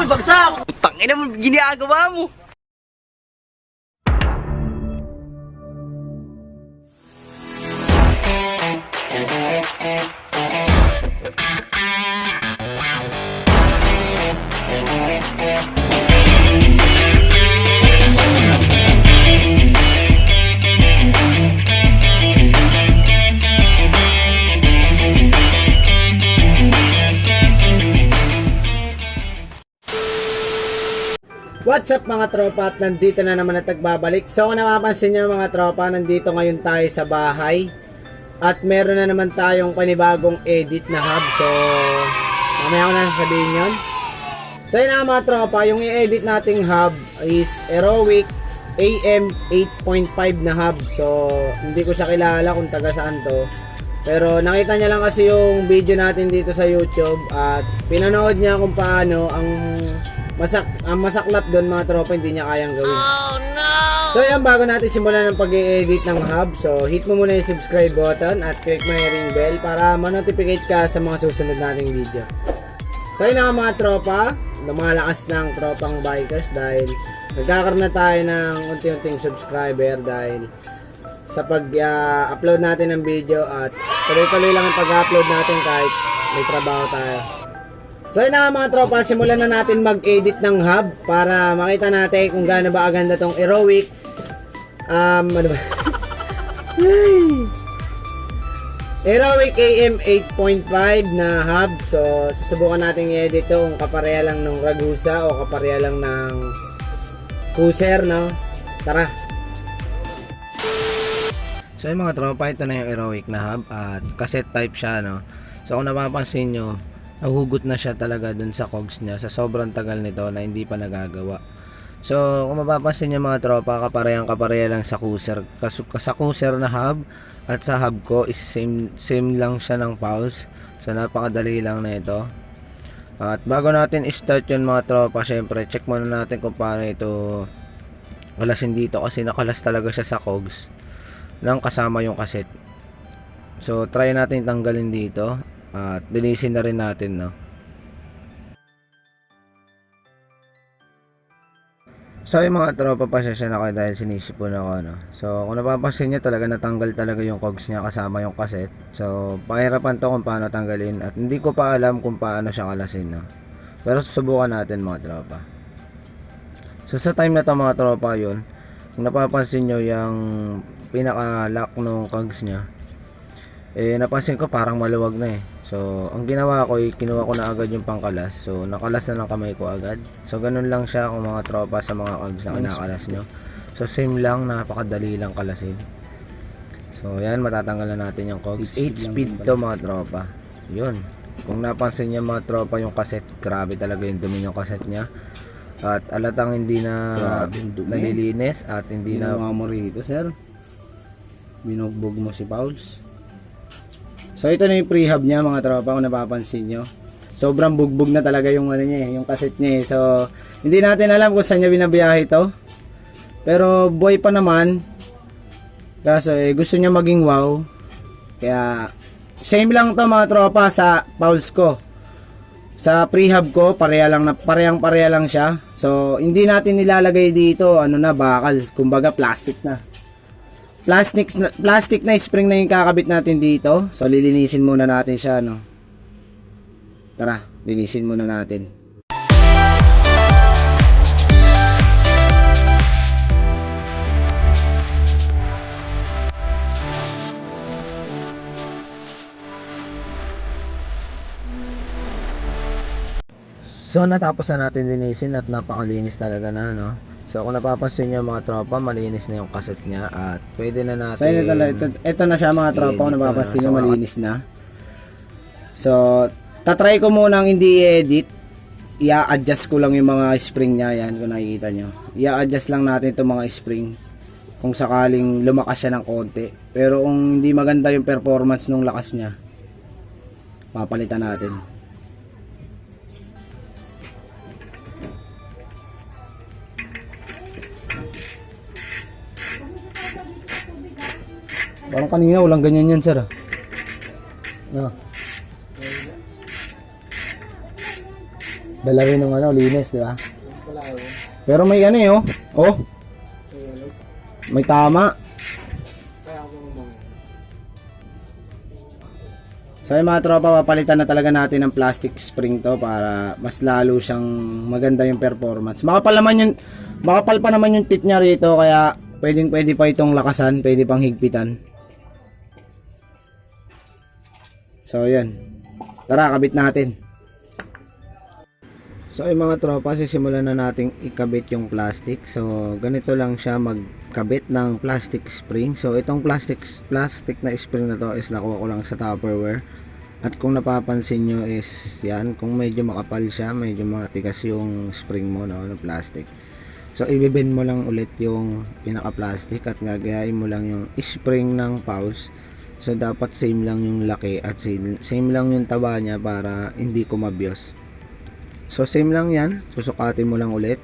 bagsak! Tangina mo, ginagawa mo. What's up mga tropa, at nandito na naman at nagbabalik. So kung napapansin nyo mga tropa, nandito ngayon tayo sa bahay. At meron na naman tayong panibagong edit na hub. So mamaya ko na sasabihin yun. So yun na mga tropa, yung i-edit nating hub is Heroic AM 8.5 na hub. So hindi ko siya kilala kung taga saan to, pero nakita niya lang kasi yung video natin dito sa YouTube. At pinanood niya kung paano ang masaklap doon mga tropa, hindi niya kayang gawin. Oh no! So yan, bago natin simulan ng pag-i-edit ng hub, so hit mo muna yung subscribe button at click mo yung ring bell para ma-notificate ka sa mga susunod nating video. So yun na mga tropa, lumalakas ng tropang bikers dahil nagkakaroon na tayo ng unti-unting subscriber dahil sa pag-upload natin ng video, at tuloy-tuloy lang ang pag-upload natin kahit may trabaho tayo. So yun na mga tropa, simulan na natin mag-edit ng hub para makita natin kung gaano ba aganda tong Heroic ano ba? Heroic AM 8.5 na hub. So susubukan natin i-edit to kung kapareha lang ng Ragusa o kapareha lang ng Cruiser, no? Tara! So yun mga tropa, ito na yung Heroic na hub at cassette type siya, no? So kung napapansin nyo, nahugot na siya talaga dun sa cogs niya sa sobrang tagal nito na hindi pa nagagawa. So kung mapapansin nyo mga tropa, kapareha lang sa Cruiser. Sa Cruiser na hub at sa hub ko is same lang siya ng pulse. So napakadali lang na ito. At bago natin i-start yun mga tropa, syempre check muna natin kung paano ito kalasin dito, kasi nakalas talaga siya sa cogs nang kasama yung cassette. So try natin tanggalin dito at linisin na rin natin, no? So yung mga tropa, pasensya na kayo dahil sinisipon ako, no? So kung napapansin nyo, talaga natanggal talaga yung cogs niya kasama yung cassette. So pahirapan to kung paano tanggalin at hindi ko pa alam kung paano siya kalasin, no? Pero susubukan natin mga tropa. So sa time na to mga tropa, yun, kung napapansin nyo yung pinaka-lock ng cogs niya, napansin ko parang maluwag na eh. So ang ginawa ko, kinuha ko na agad yung pangkalas. So nakalas na ng kamay ko agad. So ganun lang siya kung mga tropa sa mga cogs na kinakalas nyo. So same lang, napakadali lang kalasin. So yan, matatanggal na natin yung cogs. 8 speed to mga tropa. Yun, kung napansin nyo mga tropa, yung cassette, grabe talaga yung dumi yung cassette nya. At alatang hindi na nalilinis at hindi na mo rito, sir. Binugbog mo si Pauls. So ito na yung pre-hub niya mga tropa, kung napapansin nyo. Sobrang bugbog na talaga yung ano niya, yung cassette niya. So hindi natin alam kung saan niya binabiyahe ito. Pero buhay pa naman. Kaso gusto niya maging wow. Kaya same lang to mga tropa sa Pauls ko. Sa pre-hub ko, parehang-pareha lang siya. So hindi natin nilalagay dito ano na, bakal, kumbaga plastic na. Plastic na spring na yung kakabit natin dito. So lilinisin muna natin siya, no? Tara, linisin muna natin. So natapos na natin linisin at napakalinis talaga na, no? So kung napapansin nyo mga tropa, malinis na yung cassette niya at pwede na natin. So ito na siya mga tropa, kung napapansin nyo, malinis na. So tatry ko munang hindi i-edit. I-adjust ko lang yung mga spring niya, yan kung nakikita nyo. I-adjust lang natin itong mga spring kung sakaling lumakas siya ng konti. Pero kung hindi maganda yung performance ng lakas niya, papalitan natin. Parang kanina walang ganyan yan, sir. No. Dala rin ng linis, di ba? Pero may ano eh, oh. Oh. May tama. So yung mga tropa, papalitan na talaga natin ng plastic spring to para mas lalo siyang maganda yung performance. Makapal pa naman yung tit niya rito, kaya pwede pa itong lakasan, pwede pang higpitan. So yan. Tara, kabit natin. So yung mga tropa, sisimulan na nating ikabit yung plastic. So ganito lang siya magkabit ng plastic spring. So itong plastic na spring na to is nakuha ko lang sa Tupperware. At kung napapansin nyo is yan, kung medyo makapal siya, medyo matigas yung spring mo na plastic. So ibibend mo lang ulit yung pinaka plastic at gagayain mo lang yung spring ng pulse. So dapat same lang yung laki at same lang yung taba niya para hindi kumabyos. So same lang yan, susukatin mo lang ulit.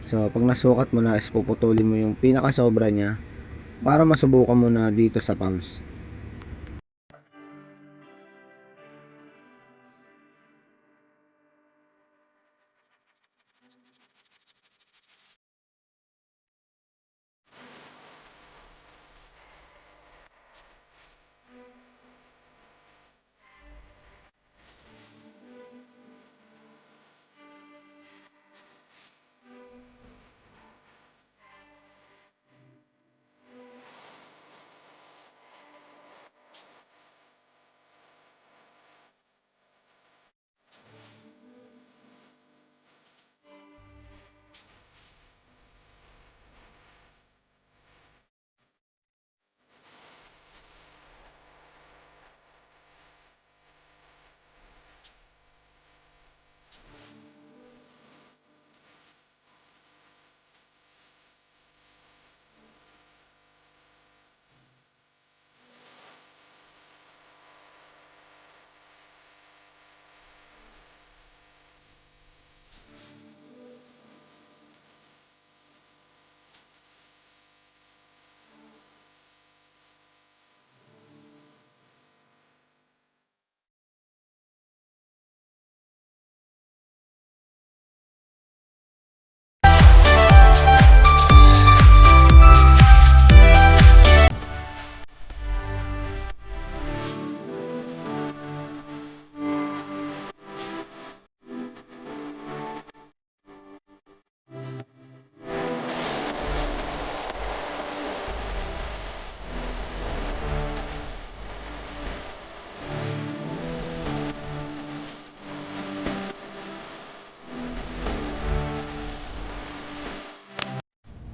So pag nasukat mo na is puputulin mo yung pinaka sobra niya para masubukan mo na dito sa pulse.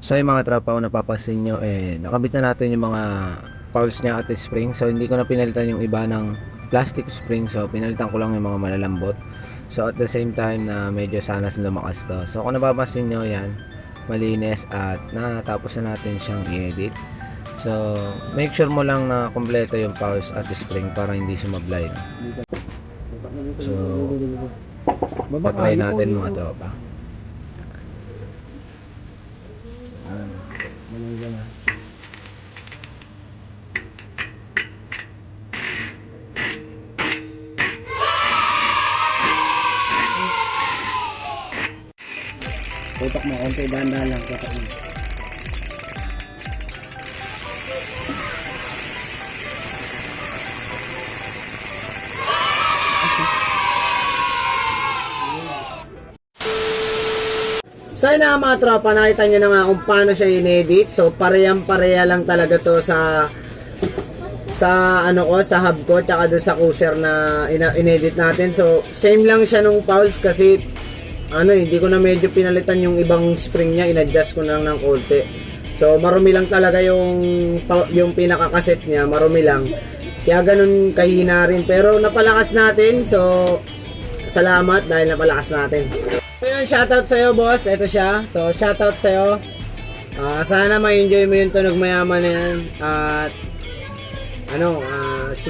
So yung mga tropa, kung napapansin nyo, nakabit na natin yung mga pulse niya at spring. So hindi ko na pinalitan yung iba ng plastic spring. So pinalitan ko lang yung mga malalambot. So at the same time na medyo sanas lumakas to. So kung napapansin nyo yan, malinis at natapos na natin siyang i-edit. So make sure mo lang na kompleto yung pulse at spring para hindi sumablay. So patry natin mga tropa. Tutok mo konti, dahan-dahan lang, tutok mo. So yun na mga tropa, nakita nyo na nga kung paano siya in-edit. So parehang-pareha lang talaga to sa hub ko tsaka doon sa Cuser na in-edit natin. So same lang siya nung pulse kasi hindi ko na medyo pinalitan yung ibang spring niya, in-adjust ko na lang ng konti. So marumi lang talaga yung pinaka-cassette niya, marumi lang. Kaya ganun kahina rin, pero napalakas natin. So salamat dahil napalakas natin. So yun, shoutout sa'yo boss, ito siya. So shoutout sa'yo. Sana ma-enjoy mo yung tunog mayaman na yan. At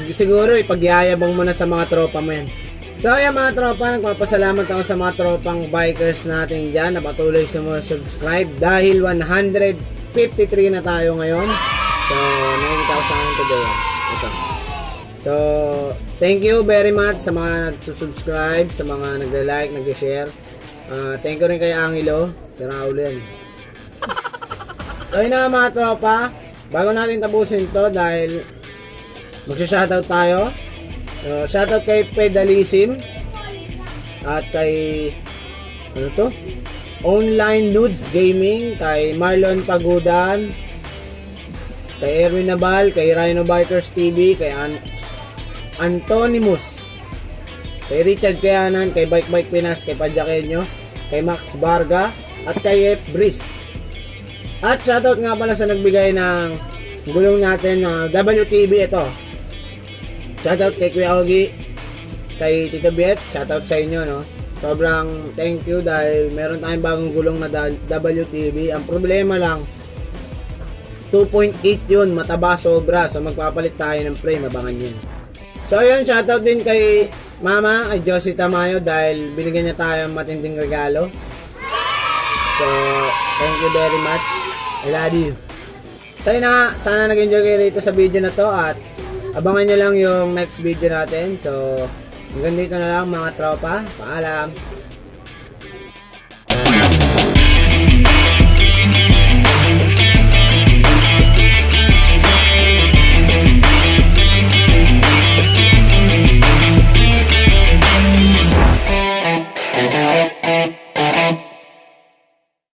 siguro ipagyayabang mo na sa mga tropa mo yan. So yan mga tropa, nagpapasalamat ako sa mga tropang bikers natin dyan na patuloy subscribe dahil 153 na tayo ngayon. So 9,000 today. Ito. So, thank you very much sa mga nagsusubscribe, sa mga nagla-like, nag-share. Thank you rin kay Angelo, si Raul yan. So, yun na mga tropa, bago natin tapusin to dahil magsha-shoutout tayo. So, shoutout kay Pedalism at kay Online Nudes Gaming, kay Marlon Pagudan, kay Erwin Nabal, kay Rhino Bikers TV, kay Antonimus, kay Richard Kayanan, kay Bike Pinas, kay Padjaqueño, kay Max Barga, at kay F. Brice. At shoutout nga pala sa nagbigay ng gulong natin na WTV ito. Shoutout kay Kuya Ogie, kay Tito Biet, shoutout sa inyo, no? Sobrang thank you dahil meron tayong bagong gulong na WTV. Ang problema lang, 2.8 yun, mataba sobra. So magpapalit tayo ng frame, abangan yun. So yun, shoutout din kay Mama, kay Josie Tamayo dahil binigyan niya tayo ng matinding regalo. So, thank you very much. I love you. So yun na, sana nag-enjoy kayo rito sa video na to at abangan nyo lang yung next video natin. So, hanggang dito na lang mga tropa. Paalam.